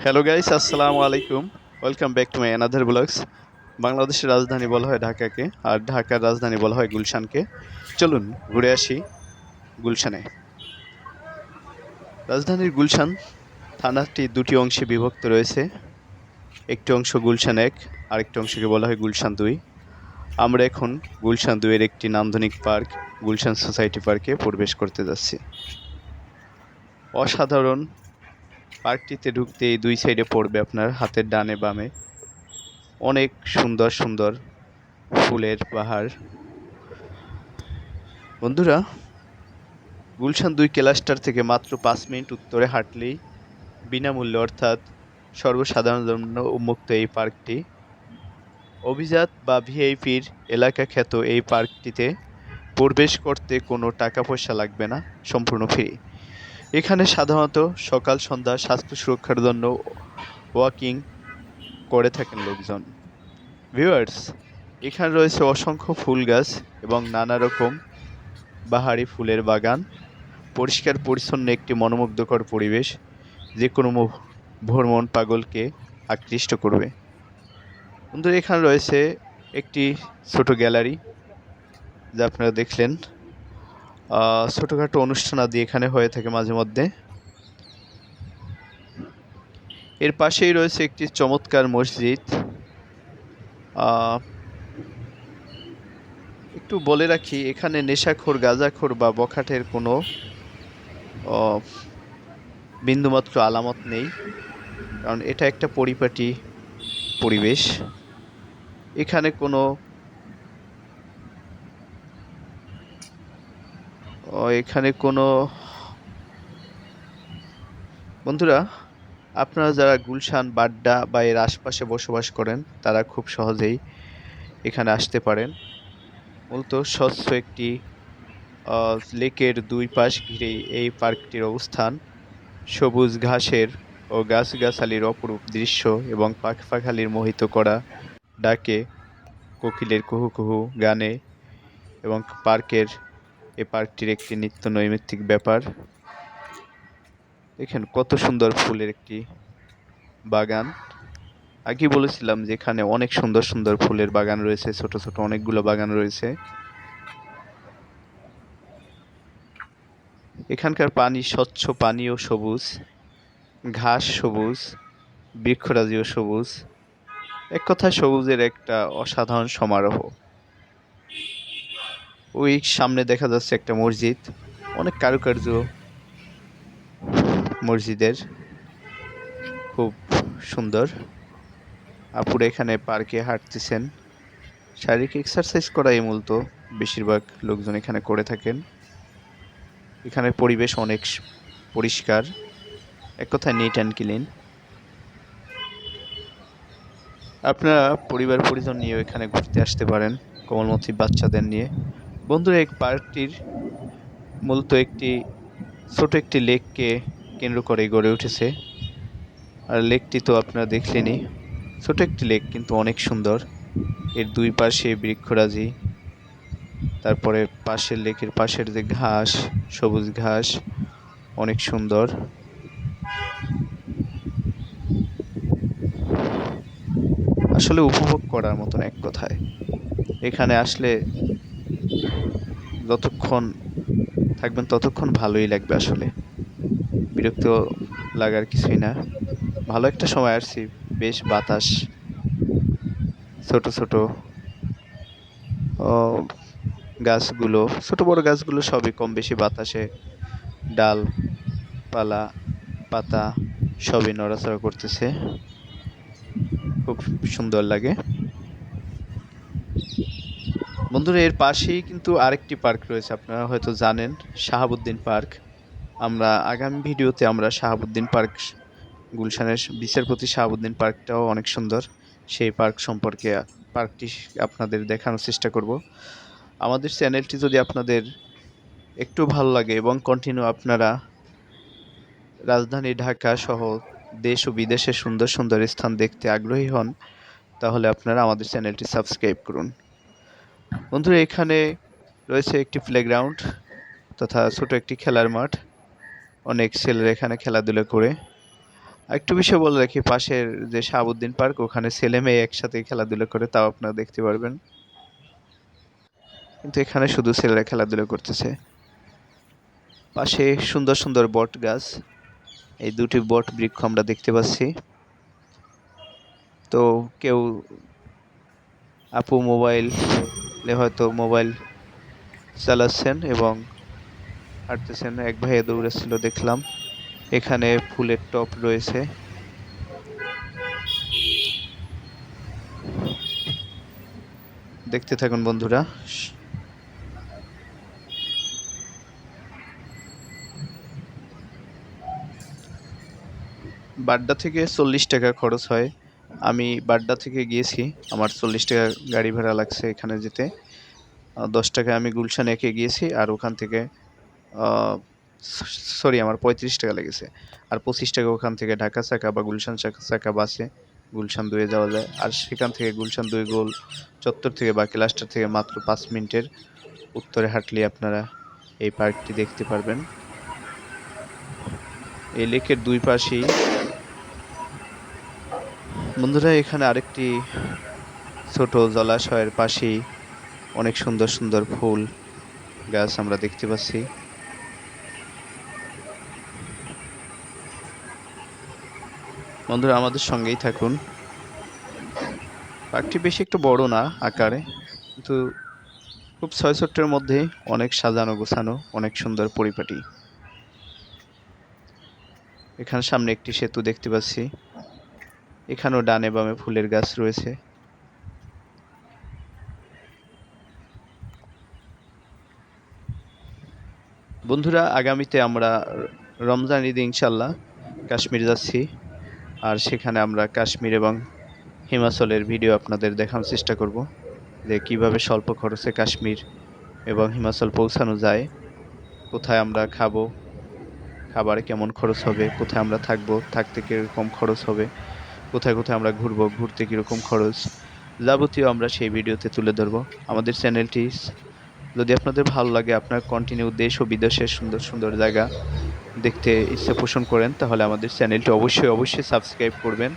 Hello guys, আসসালামু আলাইকুম। Welcome back to my another blogs. বাংলাদেশের রাজধানী বলা হয় ঢাকাকে, আর ঢাকার রাজধানী বলা হয় গুলশানকে। চলুন ঘুরে আসি গুলশানে। রাজধানীর গুলশান থানাটি দুটি অংশে বিভক্ত রয়েছে। একটি অংশ গুলশান ১, আরেকটি অংশকে বলা হয় গুলশান ২। আমরা এখন গুলশান ২ এর একটি নান্দনিক পার্ক, গুলশান সোসাইটি পার্কে প্রবেশ করতে যাচ্ছি। অসাধারণ। পার্কটিতে ঢুকতে এই দুই সাইডে পড়বে আপনার হাতের ডানে বামে অনেক সুন্দর সুন্দর ফুলের বাহার। বন্ধুরা, গুলশান ২ ক্লাস্টার থেকে মাত্র ৫ মিনিট উত্তরে হাঁটলেই বিনামূল্যে অর্থাৎ সর্বসাধারণের জন্য উন্মুক্ত এই পার্কটি। অভিজাত বা ভিআইপির এলাকা খ্যাত এই পার্কটিতে প্রবেশ করতে কোনো টাকা পয়সা লাগবে না, সম্পূর্ণ ফ্রি। এখানে সাধারণত সকাল সন্ধ্যা স্বাস্থ্য সুরক্ষার জন্য ওয়াকিং করে থাকেন লোকজন। ভিউয়ার্স, এখানে রয়েছে অসংখ্য ফুল গাছ এবং নানা রকম বাহারি ফুলের বাগান। পরিষ্কার পরিচ্ছন্ন একটি মনোমুগ্ধকর পরিবেশ যে কোনো ভ্রমণ পাগলকে আকৃষ্ট করবে। বন্ধুরা, এখানে রয়েছে একটি ছোট গ্যালারি, যা আপনারা দেখলেন। ছোটোখাটো অনুষ্ঠান আদি এখানে হয়ে থাকে মাঝে মধ্যে। এর পাশেই রয়েছে একটি চমৎকার মসজিদ। একটু বলে রাখি, এখানে নেশাখোর, গাঁজাখোর বা বখাটের কোনো বিন্দুমাত্র আলামত নেই, কারণ এটা একটা পরিপাটি পরিবেশ। এখানে কোনো এখানে কোনো বন্ধুরা, আপনারা যারা গুলশান, বাড্ডা বা এর আশপাশে বসবাস করেন তারা খুব সহজেই এখানে আসতে পারেন। মূলত স্বচ্ছ একটি লেকের দুই পাশ ঘিরেই এই পার্কটির অবস্থান। সবুজ ঘাসের ও গাছগাছালির অপরূপ দৃশ্য এবং পাখালির মোহিত করা ডাকে, কোকিলের কুহু কুহু গানে এবং এই পার্কটির একটি নিত্য নৈমিত্তিক ব্যাপার। দেখেন কত সুন্দর ফুলের একটি বাগান। আগে বলেছিলাম যে এখানে অনেক সুন্দর সুন্দর ফুলের বাগান রয়েছে, ছোট ছোট অনেকগুলো বাগান রয়েছে। এখানকার পানি স্বচ্ছ, পানিও সবুজ, ঘাস সবুজ, বৃক্ষরাজিও সবুজ। এক কথায় সবুজের একটা অসাধারণ সমারোহ। ওই সামনে দেখা যাচ্ছে একটা মসজিদ, অনেক কারুকার্য মসজিদের, খুব সুন্দর। আপুরা এখানে পার্কে হাঁটতেছেন। শারীরিক এক্সারসাইজ করাই মূলত বেশিরভাগ লোকজন এখানে করে থাকেন। এখানের পরিবেশ অনেক পরিষ্কার, এক কথায় নিট অ্যান্ড ক্লিন। আপনারা পরিবার পরিজন নিয়ে এখানে ঘুরতে আসতে পারেন, কোমলমতি বাচ্চাদের নিয়ে। বন্ধুরা, এই পার্কটির মূলত ছোট একটি লেককে কেন্দ্র করে গড়ে উঠেছে। আর লেকটি তো আপনারা দেখলেনই, ছোট একটি লেক কিন্তু অনেক সুন্দর। এর দুই পাশে বৃক্ষরাজি, তারপরে লেকের পাশের যে ঘাস, সবুজ ঘাস, অনেক সুন্দর। আসলে উপভোগ করার মতন এক কথায়। এখানে আসলে যতক্ষণ থাকবেন ততক্ষণ ভালোই লাগবে। আসলে বিরক্ত লাগার কিছুই না, ভালো একটা সময় আসছি। বেশ বাতাস, ছোট ছোট গাছগুলো, ছোট বড় গাছগুলো সবই কম বেশি বাতাসে ডাল পালা পাতা সবই নড়াচড়া করতেছে, খুব সুন্দর লাগে। বন্ধুরা, এর পাশেই কিন্তু আরেকটি পার্ক রয়েছে, আপনারা হয়তো জানেন, শাহাবুদ্দিন পার্ক। আমরা আগামী ভিডিওতে শাহাবুদ্দিন পার্ক, গুলশানের বিচারপতি শাহাবুদ্দিন পার্কটাও অনেক সুন্দর, সেই পার্কটি আপনাদের দেখানোর চেষ্টা করব। আমাদের চ্যানেলটি যদি আপনাদের একটু ভালো লাগে এবং কন্টিনিউ আপনারা রাজধানী ঢাকা সহ দেশ ও বিদেশের সুন্দর সুন্দর স্থান দেখতে আগ্রহী হন, তাহলে আপনারা আমাদের চ্যানেলটি সাবস্ক্রাইব করুন। বন্ধুরা, এখানে রয়েছে একটি প্লেগ্রাউন্ড তথা ছোট একটি খেলার মাঠ। অনেক ছেলেরা এখানে খেলাধুলা করে। আরেকটু বিষয় বলে রাখি, পাশের যে শাহাবুদ্দিন পার্ক, ওখানে ছেলে মেয়ে একসাথে খেলাধুলা করে, তাও আপনারা দেখতে পারবেন। কিন্তু এখানে শুধু ছেলেরা খেলাধুলা করতেছে। পাশে সুন্দর সুন্দর বট গাছ, এই দুটি বট বৃক্ষ আমরা দেখতে পাচ্ছি। তো কেউ আপু হয়তো মোবাইল চালাচ্ছেন এবং হাঁটতেছেন। এক ভাইয়া দৌড়াচ্ছিল দেখলাম। এখানে ফুলের টব রয়েছে। দেখতে থাকুন বন্ধুরা। বাড্ডা থেকে 40 টাকা খরচ হয়। আমি বাড্ডা থেকে গিয়েছি, আমার 40 টাকা গাড়ি ভাড়া লাগছে এখানে যেতে। 10 টাকা আমি গুলশান একে গিয়েছি, আর ওখান থেকে সরি আমার 35 টাকা লেগেছে। আর 25 টাকা ওখান থেকে ঢাকা চাকা বা গুলশান চাকা বাসে গুলশান 2-এ যাওয়া যায়। আর সেখান থেকে গুলশান 2 গোল চত্বর থেকে বা ক্লাস্টার থেকে মাত্র 5 মিনিটের উত্তরে হাঁটলে আপনারা এই পার্কটি দেখতে পারবেন। এই লেকের দুই পাশেই বন্ধুরা, এখানে আরেকটি ছোট জলাশয়ের পাশেই অনেক সুন্দর সুন্দর ফুল গাছ আমরা দেখতে পাচ্ছি। বন্ধুরা, আমাদের সঙ্গেই থাকুন। পার্কটি বেশি একটু বড় না আকারে, কিন্তু খুব 6 মধ্যে অনেক সাজানো গোছানো, অনেক সুন্দর পরিপাটি। এখানে সামনে একটি সেতু দেখতে পাচ্ছি। এখানেও ডানে বামে ফুলের গাছ রয়েছে। বন্ধুরা, আগামীতে আমরা রমজান ঈদে ইনশাল্লাহ কাশ্মীর যাচ্ছি। আর সেখানে আমরা কাশ্মীর এবং হিমাচলের ভিডিও আপনাদের দেখানোর চেষ্টা করব, যে কিভাবে স্বল্প খরচে কাশ্মীর এবং হিমাচল পৌঁছানো যায়, কোথায় আমরা খাবো, খাবারে কেমন খরচ হবে, কোথায় আমরা থাকবো, থাকতে কীরকম খরচ হবে, কোথায় কোথায় আমরা ঘুরবো, ঘুরতে কীরকম খরচ, যাবতীয় আমরা সেই ভিডিওতে তুলে ধরবো। আমাদের চ্যানেলটি যদি আপনাদের ভালো লাগে, আপনার কন্টিনিউ দেশ ও বিদেশের সুন্দর সুন্দর জায়গা দেখতে ইচ্ছা পোষণ করেন, তাহলে আমাদের চ্যানেলটি অবশ্যই সাবস্ক্রাইব করবেন।